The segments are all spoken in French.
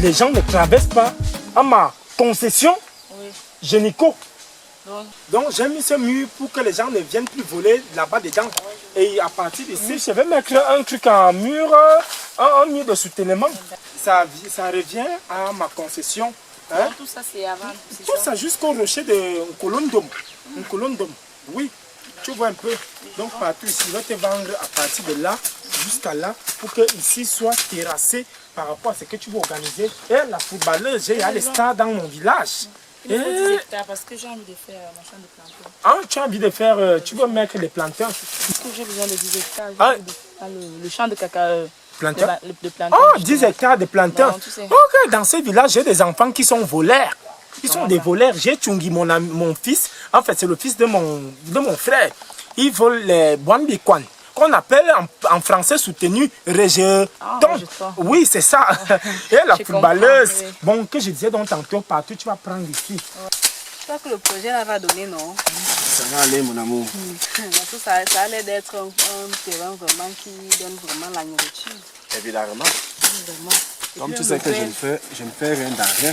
les gens ne traversent pas à ma concession Génico. Donc j'ai mis ce mur pour que les gens ne viennent plus voler là-bas dedans. Et à partir d'ici, je vais mettre un truc en mur, un mur de soutènement. Ça revient à ma concession. Hein? Tout ça c'est avant. Tout ça jusqu'au rocher de colonne d'homme. Une colonne d'homme. Oui, tu vois un peu. Donc partout ici, je vais te vendre à partir de là jusqu'à là pour que ici soit terrassé par rapport à ce que tu veux organiser. Et la footballeuse, il y a les stars dans mon village. Il faut 10 hectares parce que j'ai envie de faire mon champ de plantain. Ah, tu as envie de faire, tu veux mettre des plantains? Parce que j'ai besoin de 10 hectares. Le champ de cacao. Plantain? De plantain. Oh, 10 hectares de plantain. Non, tu sais. Ok, dans ce village, j'ai des enfants qui sont voleurs. Ils sont des voleurs. J'ai Tchungi, mon fils. En fait, c'est le fils de mon frère. Il vole les Bouambikwan, qu'on appelle en français soutenu rejeton. Oui, c'est ça. Et la footballeuse, bon, que je disais donc tantôt, partout, tu vas prendre ici. Je crois que le projet là va donner, non? Ça va aller, mon amour. Ça a l'air d'être un terrain vraiment qui donne vraiment la nourriture. Évidemment. Vraiment. Comme tu sais que je ne fais rien d'argent.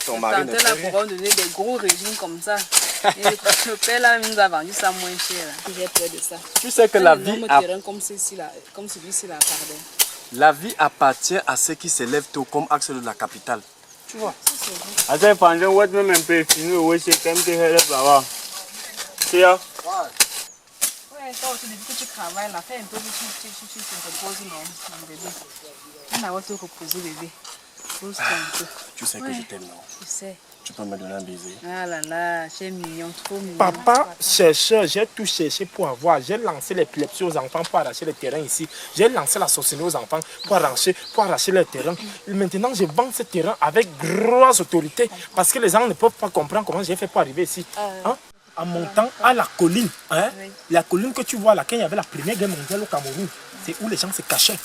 Ton mari ne fait là rien. pourront donner des gros régimes comme ça. Et le père là nous a vendu ça moins cher. J'ai peur de ça. Tu sais que la vie, terrain comme celui-ci là, pardon. la vie appartient à ceux qui se lèvent tôt comme axe de la capitale. Tu vois? Asa pande wat me mempe finu we se kam te hele baba. C'est ça. Ouais, toi aussi depuis que tu travailles là, fais un peu tu te reposes non, mon bébé. On a te reposer bébé. Pose-toi un peu. Tu sais que je t'aime, non? Je sais. Tu peux me donner un baiser? Ah là là, c'est mignon, trop mignon. Papa, chercheur, j'ai tout cherché pour avoir. J'ai lancé l'épilepsie aux enfants pour arracher le terrain ici. J'ai lancé la sorcellerie aux enfants pour arracher le terrain. Et maintenant, je vends ce terrain avec grosse autorité parce que les gens ne peuvent pas comprendre comment j'ai fait pour arriver ici. Hein? En montant à la colline, hein? La colline que tu vois là, quand il y avait la Première Guerre mondiale au Cameroun, c'est où les gens se cachaient.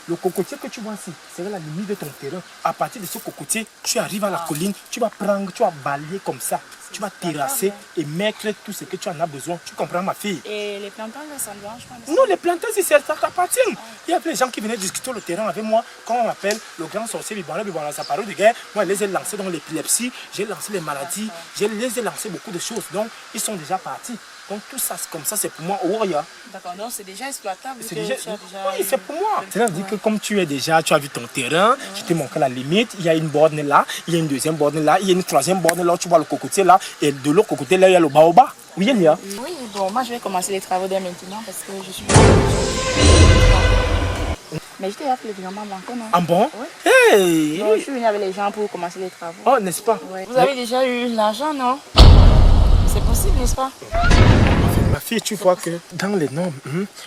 Le cocotier que tu vois ici, c'est la limite de ton terrain. À partir de ce cocotier, tu arrives à la colline, tu vas prendre, tu vas balayer comme ça. Tu vas terrasser et mettre tout ce que tu en as besoin. Tu comprends, ma fille? Et les plantains, ça ne dérange pas? Non, les plantains, ça t'appartient. Il y a des gens qui venaient discuter le terrain avec moi. Quand on m'appelle le grand sorcier Bibana, sa parole de guerre, moi, je les ai lancés dans l'épilepsie, j'ai lancé les maladies, je les ai lancé beaucoup de choses. Donc, ils sont déjà partis. Donc, tout ça, c'est comme ça, c'est pour moi. D'accord, donc c'est déjà exploitable. Oui, c'est pour moi. C'est-à-dire que comme tu as vu ton terrain, je t'ai montré la limite. Il y a une borne là, il y a une deuxième borne là, il y a une troisième borne là, tu vois le cocotier là, et de l'autre côté là, il y a le baobab. Oui, il y a. Oui, bon, moi je vais commencer les travaux dès maintenant parce que je suis... Mais je t'ai appelé vraiment Blanco, non? Ah bon? Oui. Hey! Donc, je suis venue avec les gens pour commencer les travaux. Oh, n'est-ce pas? Ouais. Vous avez déjà eu l'argent, non? C'est possible, n'est-ce pas? Ma fille, tu vois que dans les normes,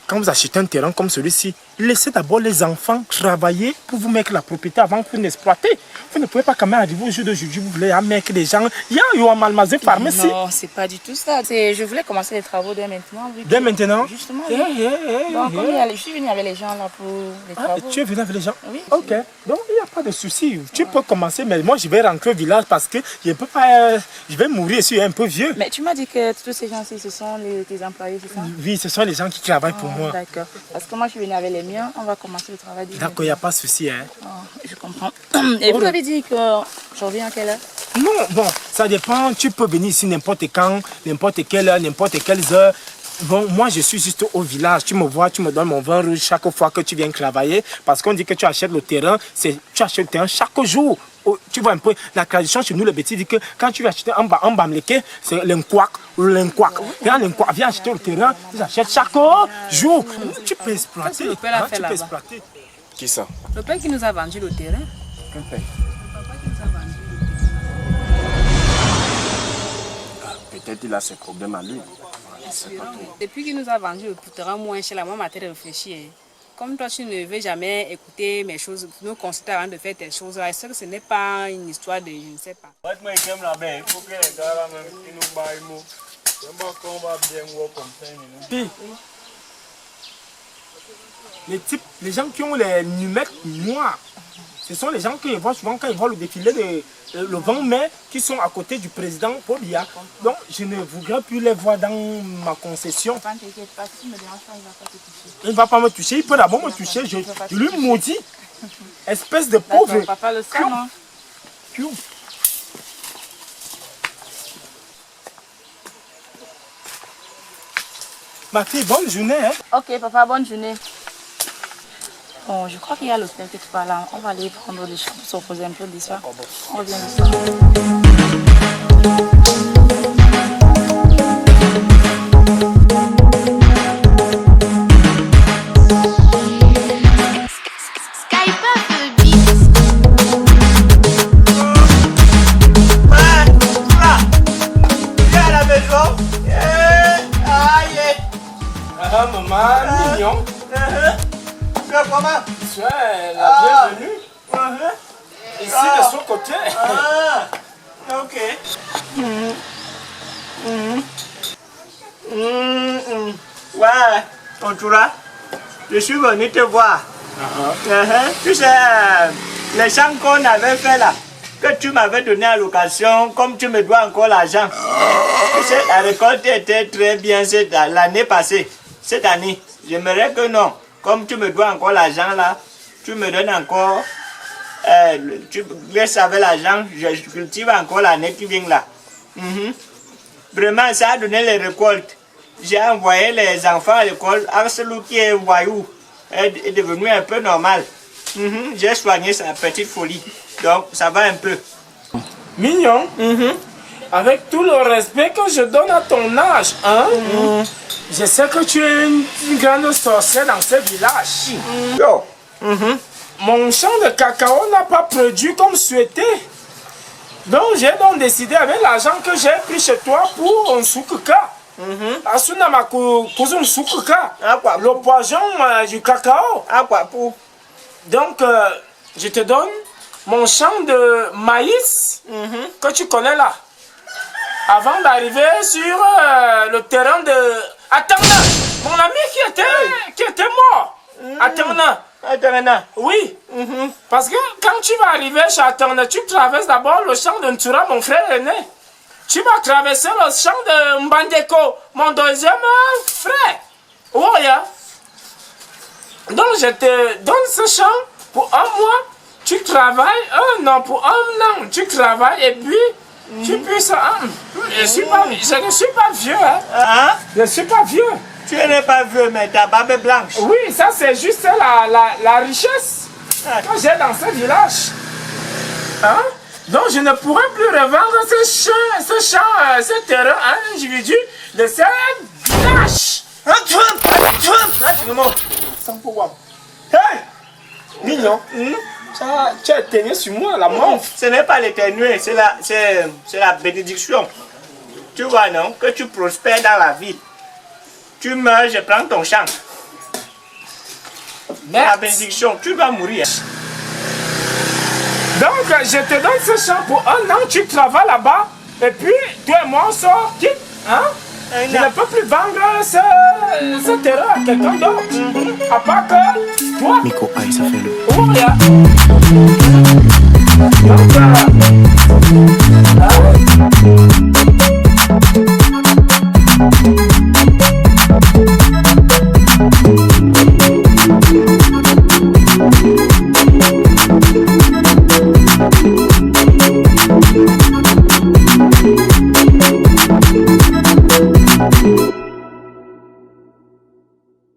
quand vous achetez un terrain comme celui-ci, laissez d'abord les enfants travailler pour vous mettre la propriété avant que vous n'exploitez. Vous ne pouvez pas quand même arriver au jour d'aujourd'hui, vous voulez mettre des gens. Il y a un malmazé pharmacie. Non, c'est pas du tout ça. Je voulais commencer les travaux dès maintenant. Dès maintenant? Justement. Donc, je suis venue avec les gens là pour les travaux. Tu es venu avec les gens? Oui. Ok. Donc, il n'y a pas de souci. Tu peux commencer, mais moi, je vais rentrer au village parce que je ne peux pas. Je vais mourir, je suis un peu vieux. Mais tu m'as dit que tous ces gens-ci, ce sont tes employés, c'est ça? Oui, ce sont les gens qui travaillent pour moi. D'accord. Parce que moi, je suis venue avec les miens. On va commencer le travail. D'accord, il n'y a pas de souci. Hein. Oh, je comprends. Et vous avez dit que je reviens à quelle heure? Non, bon, ça dépend. Tu peux venir ici n'importe quand, n'importe quelle heure, n'importe quelle heure. Bon, moi, je suis juste au village. Tu me vois, tu me donnes mon vin rouge chaque fois que tu viens travailler. Parce qu'on dit que tu achètes le terrain, tu achètes le terrain chaque jour. Oh, tu vois un peu, la tradition chez nous, le bêtis dit que quand tu vas acheter un bamleke, c'est l'enquac ou l'enquac. Quand l'enquac vient acheter le terrain, tu achètes chaque jour. Tu peux exploiter. Le père l'a fait là-bas. Qui ça? Le père qui nous a vendu le terrain. Quel père? Le papa qui nous a vendu le terrain. Peut-être il a ses problèmes à lui. Depuis qu'il nous a vendu le terrain moins cher, moi, ma tête réfléchit. Comme toi, tu ne veux jamais écouter mes choses, nous consulter avant de faire tes choses, est-ce que ce n'est pas une histoire de je ne sais pas? Wat me kem la ben, il faut que les gars là même qui nous baillent mot. J'aime pas qu'on va bien voir comme ça, Puis, les gens qui ont les numéros noirs, ce sont les gens qui voient souvent quand ils voient le défilé le 20 mai qui sont à côté du président Paul Biya. Donc je ne voudrais plus les voir dans ma concession. Il ne va pas me toucher, il peut d'abord me toucher, je lui maudis. Espèce de pauvre. Papa le sait, non? Piou. Ma fille, bonne journée. Hein? Ok, papa, bonne journée. Bon, je crois qu'il y a l'hôtel que tu parles là. On va aller prendre des chambres, se reposer un peu l'histoire. On revient le soir. Ah, maman, mignon. Comment? Tu es la bienvenue. Ici, de son côté. Ok. Ouais, Contura, je suis venu te voir. Tu sais, les champs qu'on avait fait là, que tu m'avais donné à location, comme tu me dois encore l'argent. Tu sais, la récolte était très bien l'année passée. Cette année, j'aimerais que non. Comme tu me dois encore l'argent là, tu me donnes encore, tu laisses avec l'argent, je cultive encore l'année qui vient là. Vraiment, ça a donné les récoltes. J'ai envoyé les enfants à l'école. Arcelou qui est voyou est devenu un peu normal. J'ai soigné sa petite folie. Donc, ça va un peu. Mignon. Avec tout le respect que je donne à ton âge, hein? Je sais que tu es une grande sorcière dans ce village. Yo. Mon champ de cacao n'a pas produit comme souhaité. Donc j'ai donc décidé avec l'argent que j'ai pris chez toi pour un soukuka. Asuna ma un soukuka. Le poison du cacao. Donc je te donne mon champ de maïs que tu connais là. Avant d'arriver sur le terrain de Aterna, mon ami qui était mort. Aterna. Oui. Parce que quand tu vas arriver chez Aterna, tu traverses d'abord le champ de Ntura, mon frère aîné. Tu vas traverser le champ de Mbandeko, mon deuxième frère. Oui. Donc je te donne ce champ pour un mois. Tu travailles un an, pour un an. Tu travailles et puis tu puisses... je ne suis pas vieux. Je ne suis pas vieux. Tu n'es pas vieux, mais ta barbe est blanche. Oui, ça c'est juste la richesse que j'ai dans ce village. Donc je ne pourrai plus revendre ce terrain à un individu de ce village. Hey! Mignon. Ça, tu as éteigné sur moi la mort. Ce n'est pas l'éternuer, c'est la bénédiction. Tu vois, non? Que tu prospères dans la vie. Tu meurs, je prends ton champ. La bénédiction, tu dois mourir. Donc, je te donne ce champ pour un an, tu travailles là-bas, et puis toi et moi on sort quitte. Je ne peux plus vendre ce terrain à quelqu'un d'autre. À part que toi. Miko, aïe, ça fait le. Donc,